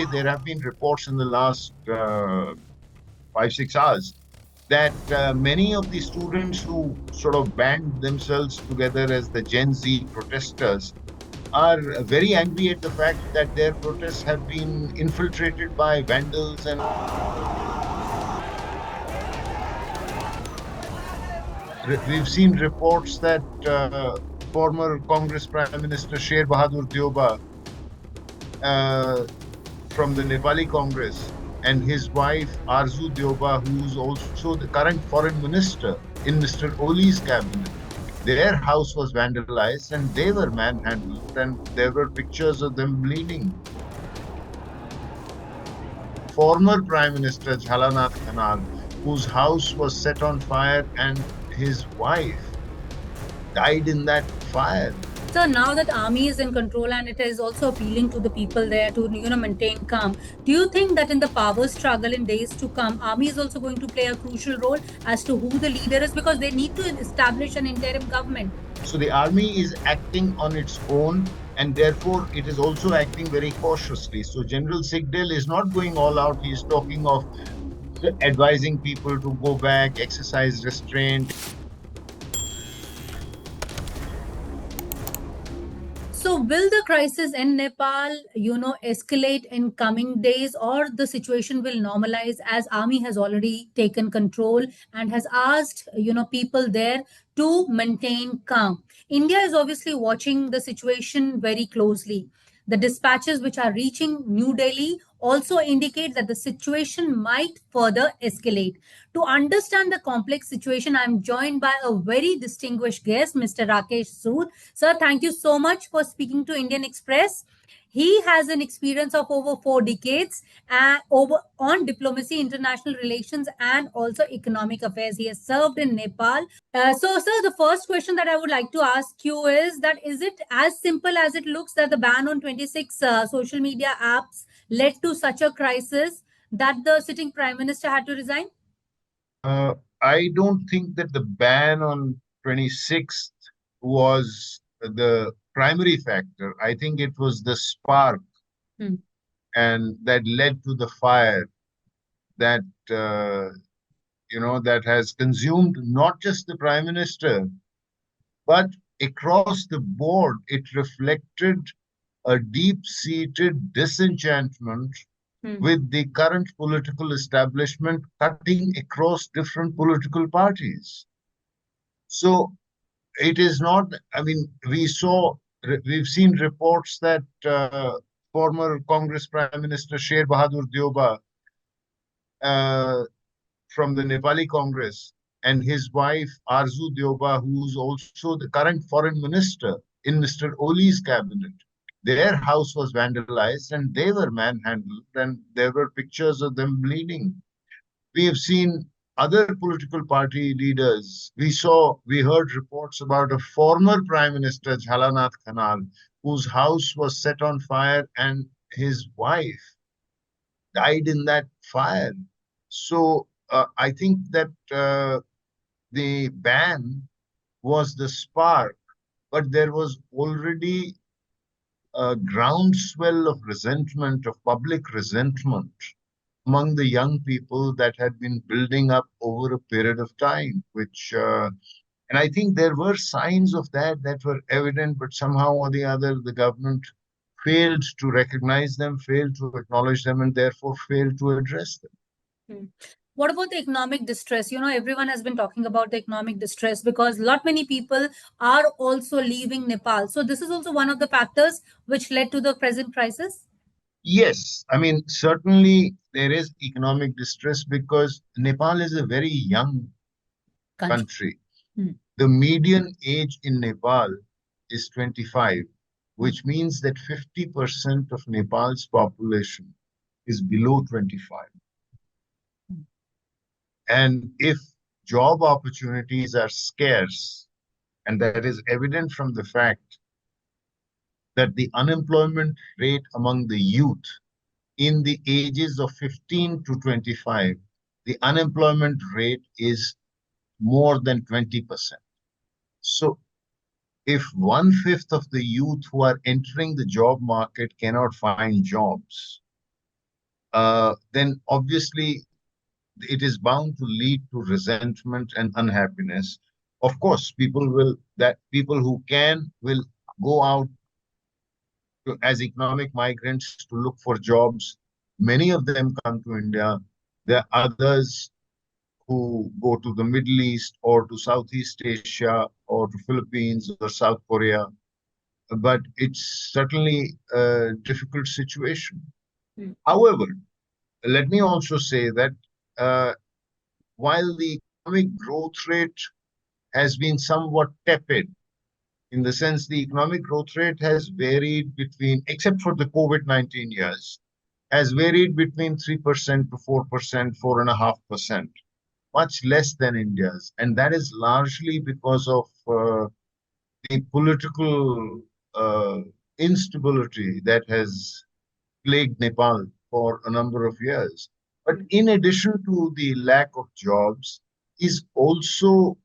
There have been reports in the last 5, 6 hours that many of the students who sort of band themselves together as the Gen Z protesters are very angry at the fact that their protests have been infiltrated by vandals. And we've seen reports that former Congress Prime Minister Sher Bahadur Deuba uh, from the Nepali Congress and his wife Arzu Deuba, who's also the current foreign minister in Mr. Oli's cabinet, their house was vandalized and they were manhandled, and there were pictures of them bleeding. Former Prime Minister Jhalanath Khanal, whose house was set on fire and his wife died in that fire. So now that army is in control and it is also appealing to the people there to maintain calm, do you think that in the power struggle in days to come, army is also going to play a crucial role as to who the leader is, because they need to establish an interim government? So the army is acting on its own, and therefore it is also acting very cautiously. So General Sigdel is not going all out. He is talking of advising people to go back, exercise restraint. So, will the crisis in Nepal, escalate in coming days, or the situation will normalize as army has already taken control and has asked, people there to maintain calm? India is obviously watching the situation very closely. The dispatches which are reaching New Delhi also indicate that the situation might further escalate. To understand the complex situation, I'm joined by a very distinguished guest, Mr. Rakesh Sood. Sir, thank you so much for speaking to Indian Express. He has an experience of over 4 decades over on diplomacy, international relations, and also economic affairs. He has served in Nepal. So, sir, the first question that I would like to ask you is that is it as simple as it looks that the ban on 26 social media apps led to such a crisis that the sitting prime minister had to resign? Uh, I don't think that the ban on 26th was the primary factor. I think it was the spark Hmm. and that led to the fire that that has consumed not just the prime minister, but across the board, it reflected a deep-seated disenchantment Hmm. with the current political establishment cutting across different political parties. So it is not, I mean, we've seen reports that former Congress Prime Minister Sher Bahadur Deuba uh, from the Nepali Congress and his wife Arzu Deuba, who's also the current foreign minister in Mr. Oli's cabinet, their house was vandalized and they were manhandled, and there were pictures of them bleeding. We have seen other political party leaders. We heard reports about a former Prime Minister, Jhalanath Khanal, whose house was set on fire and his wife died in that fire. So I think that the ban was the spark, but there was already a groundswell of resentment, of public resentment among the young people that had been building up over a period of time, and I think there were signs of that were evident, but somehow or the other, the government failed to recognize them, failed to acknowledge them, and therefore failed to address them. Hmm. What about the economic distress? Everyone has been talking about the economic distress because lot many people are also leaving Nepal. So this is also one of the factors which led to the present crisis. Yes, I mean, certainly there is economic distress because Nepal is a very young Country. country. Hmm. The median age in Nepal is 25, Hmm. which means that 50% of Nepal's population is below 25. And if job opportunities are scarce, and that is evident from the fact that the unemployment rate among the youth in the ages of 15 to 25, the unemployment rate is more than 20%. So if one-fifth of the youth who are entering the job market cannot find jobs, then obviously it is bound to lead to resentment and unhappiness. Of course, people who can will go out as economic migrants to look for jobs. Many of them come to India. There are others who go to the Middle East or to Southeast Asia or to Philippines or South Korea. But it's certainly a difficult situation. However, let me also say that uh, while the economic growth rate has been somewhat tepid, in the sense the economic growth rate has varied between, except for the COVID-19 years, has varied between 3% to 4%, 4.5%, much less than India's. And that is largely because of the political uh, instability that has plagued Nepal for a number of years. But in addition to the lack of jobs, is also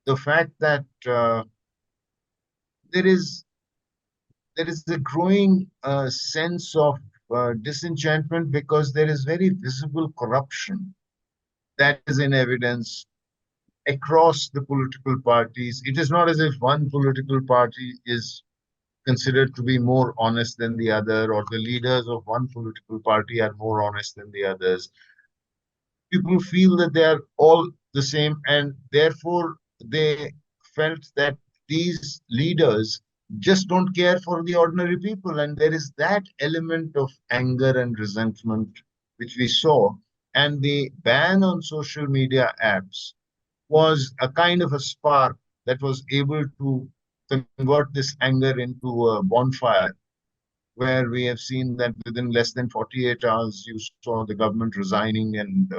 the fact that there is there is a growing sense of disenchantment because there is very visible corruption that is in evidence across the political parties. It is not as if one political party is considered to be more honest than the other, or the leaders of one political party are more honest than the others. People feel that they are all the same, and therefore they felt that these leaders just don't care for the ordinary people. And there is that element of anger and resentment which we saw. And the ban on social media apps was a kind of a spark that was able to convert this anger into a bonfire, where we have seen that within less than 48 hours, you saw the government resigning. And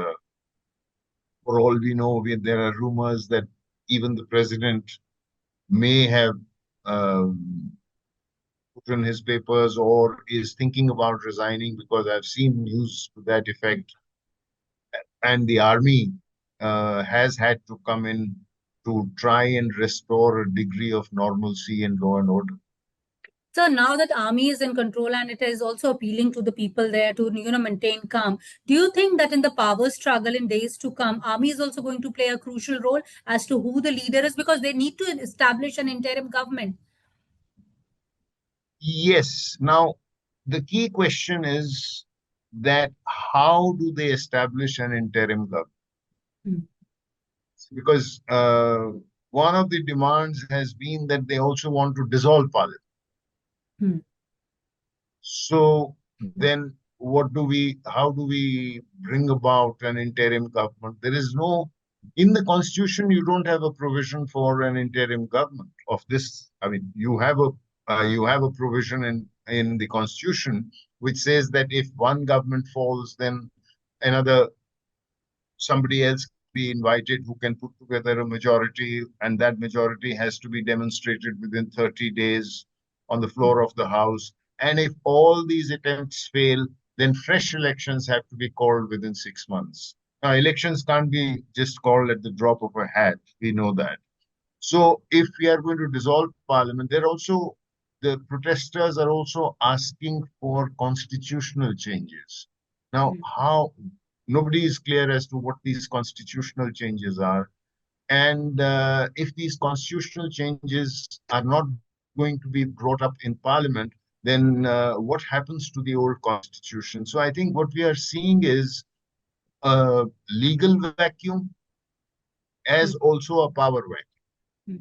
for all we know, there are rumors that even the president may have um, put in his papers or is thinking about resigning, because I've seen news to that effect. And the army has had to come in to try and restore a degree of normalcy and law and order. So now that army is in control and it is also appealing to the people there to maintain calm, do you think that in the power struggle in days to come, army is also going to play a crucial role as to who the leader is, because they need to establish an interim government? Yes. Now, the key question is that how do they establish an interim government? Hmm. Because one of the demands has been that they also want to dissolve parliament. Hmm. So then how do we bring about an interim government? There is no, in the constitution, you don't have a provision for an interim government of this. I mean, you have a provision in the constitution which says that if one government falls, then another somebody else be invited who can put together a majority, and that majority has to be demonstrated within 30 days on the floor of the House. And if all these attempts fail, then fresh elections have to be called within 6 months. Now, elections can't be just called at the drop of a hat. We know that. So, if we are going to dissolve parliament, the protesters are also asking for constitutional changes. Now, how nobody is clear as to what these constitutional changes are. And if these constitutional changes are not going to be brought up in parliament, then what happens to the old constitution? So I think what we are seeing is a legal vacuum as also a power Hmm.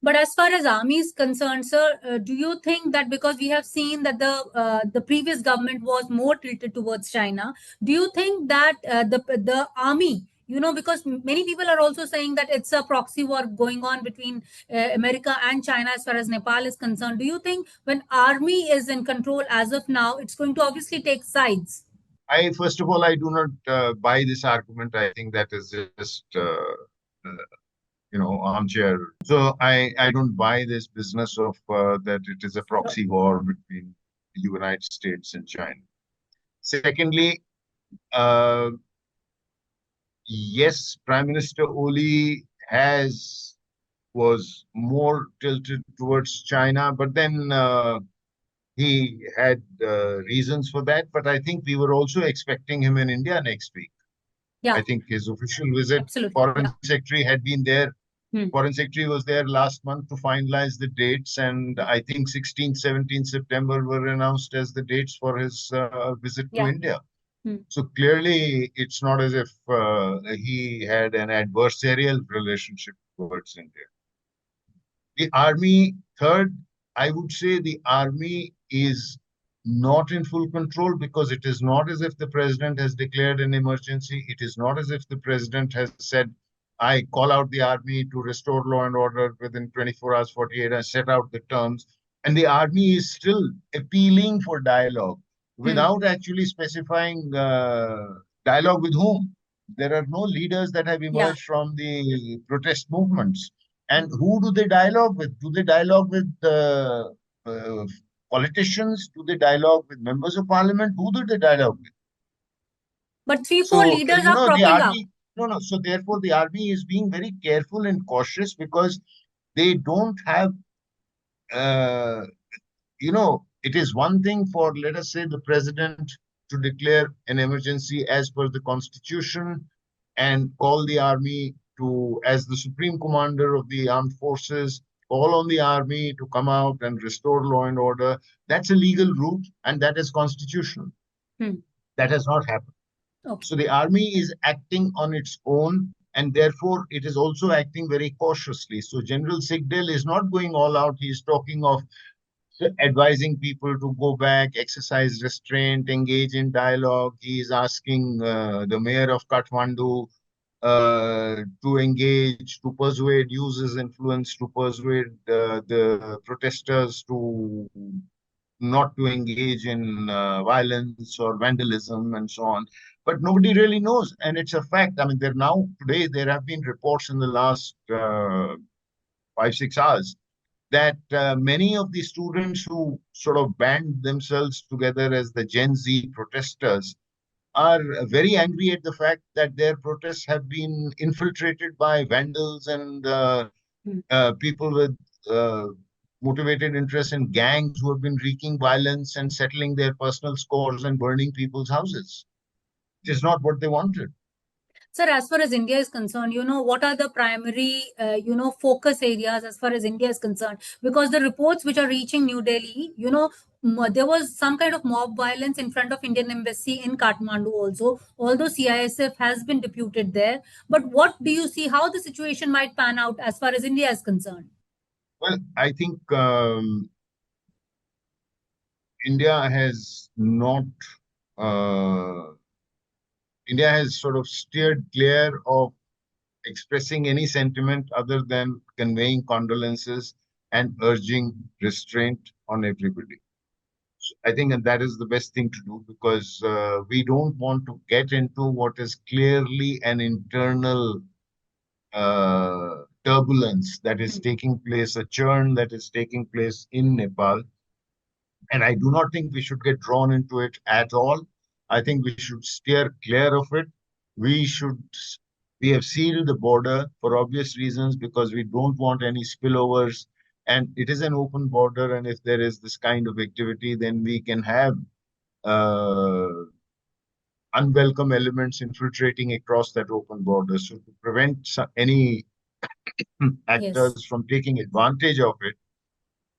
But as far as army is concerned, sir, do you think that because we have seen that the previous government was more tilted towards China, do you think that the army, because many people are also saying that it's a proxy war going on between America and China as far as Nepal is concerned. Do you think when army is in control as of now, it's going to obviously take sides? first of all, I do not buy this argument. I think that is just armchair. So I don't buy this business of that it is a proxy war between the United States and China. Secondly, uh, yes, Prime Minister Oli has was more tilted towards China, but then he had reasons for that, but I think we were also expecting him in India next week. I Yeah, think his official visit, absolutely. foreign Yeah. secretary had been there. Hmm. Foreign secretary was there last month to finalize the dates, and I think 16th, 17th September were announced as the dates for his visit to Yeah. India. Hmm. So clearly, it's not as if he had an adversarial relationship towards India. The army, third, I would say the army is not in full control because it is not as if the president has declared an emergency. It is not as if the president has said, I call out the army to restore law and order within 24 hours, 48 hours, set out the terms. And the army is still appealing for dialogue Hmm. without actually specifying dialogue with whom. There are no leaders that have Yeah. emerged from the protest movements. And who do they dialogue with? Do they dialogue with uh, politicians? Do they dialogue with members of parliament? Who do they dialogue with? But three, four So, leaders are the cropping up. army, no, no. So, therefore, the army is being very careful and cautious because they don't have, uh, it is one thing for, let us say, the president to declare an emergency as per the constitution and call the army to, as the supreme commander of the armed forces, call on the army to come out and restore law and order. That's a legal route and that is constitutional. Hmm. That has not happened. Okay. So the army is acting on its own and therefore it is also acting very cautiously. So General Sigdel is not going all out. He's talking of advising people to go back, exercise restraint, engage in dialogue. He is asking the mayor of Kathmandu to engage, to persuade, use his influence to persuade the protesters to not to engage in violence or vandalism and so on. But nobody really knows, and it's a fact. I mean, there now today there have been reports in the last 5 6 hours that many of the students who sort of band themselves together as the Gen Z protesters are very angry at the fact that their protests have been infiltrated by vandals and Hmm. people with uh, motivated interest in gangs who have been wreaking violence and settling their personal scores and burning people's houses. It is not what they wanted. Sir, as far as India is concerned, what are the primary, focus areas as far as India is concerned? Because the reports which are reaching New Delhi, there was some kind of mob violence in front of Indian embassy in Kathmandu also, although CISF has been deputed there. But what do you see how the situation might pan out as far as India is concerned? Well, I think India has not. Uh, India has sort of steered clear of expressing any sentiment other than conveying condolences and urging restraint on everybody. So I think and that is the best thing to do because we don't want to get into what is clearly an internal turbulence that is Hmm. taking place, a churn that is taking place in Nepal. And I do not think we should get drawn into it at all. I think we should steer clear of it. We should, we have sealed the border for obvious reasons because we don't want any spillovers. And it is an open border. And if there is this kind of activity, then we can have uh, unwelcome elements infiltrating across that open border. So to prevent any Yes. actors from taking advantage of it,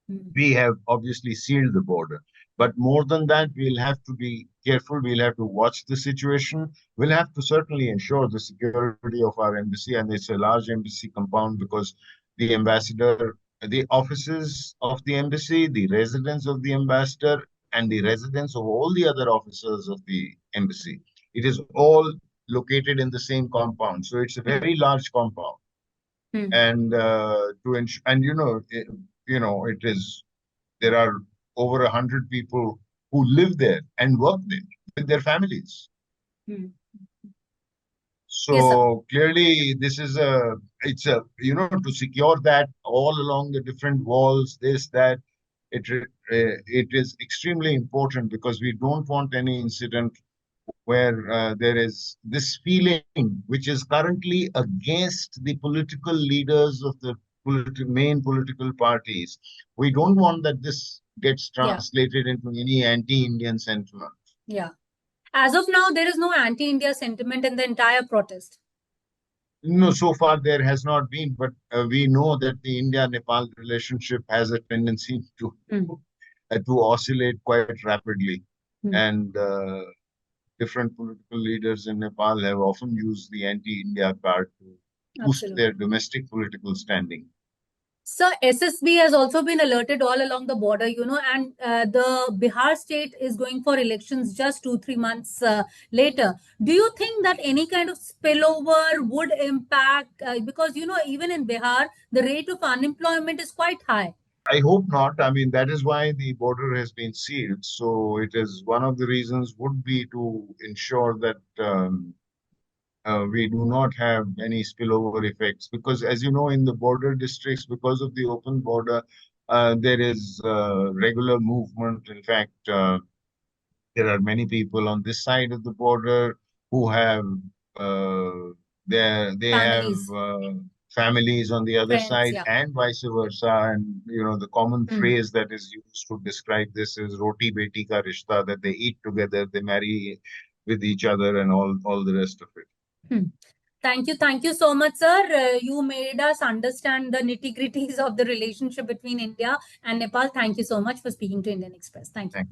Hmm. we have obviously sealed the border. But more than that, we'll have to be careful. We'll have to watch the situation. We'll have to certainly ensure the security of our embassy, and it's a large embassy compound because the ambassador, the offices of the embassy, the residence of the ambassador, and the residence of all the other officers of the embassy. It is all located in the same compound. So it's a Hmm. very large compound Hmm. and to ensure and it is there are over 100 people who live there and work there with their families. Hmm. Yes, sir. So clearly this is a it's a to secure that all along the different walls, this that it is extremely important because we don't want any incident where there is this feeling which is currently against the political leaders of the main political parties. We don't want that this gets Yeah. translated into any anti-Indian sentiment. Yeah. As of now, there is no anti-India sentiment in the entire protest. No, so far there has not been, but we know that the India-Nepal relationship has a tendency to oscillate quite rapidly, Mm. and different political leaders in Nepal have often used the anti-India card to boost Absolutely. their domestic political standing. So SSB has also been alerted all along the border, and the Bihar state is going for elections just 2, 3 months later. Do you think that any kind of spillover would impact? Because, even in Bihar, the rate of unemployment is quite high. I hope not. I mean, that is why the border has been sealed. So it is one of the reasons would be to ensure that we do not have any spillover effects. Because as you know, in the border districts, because of the open border, there is regular movement. In fact, there are many people on this side of the border who have uh, they have Families, families on the other friends, side, yeah. and vice versa. And the common Hmm. phrase that is used to describe this is "roti beti ka rishta," that they eat together, they marry with each other, and all the rest of it. Hmm. Thank you. Thank you so much, sir. You made us understand the nitty-gritties of the relationship between India and Nepal. Thank you so much for speaking to Indian Express. Thank you. Thank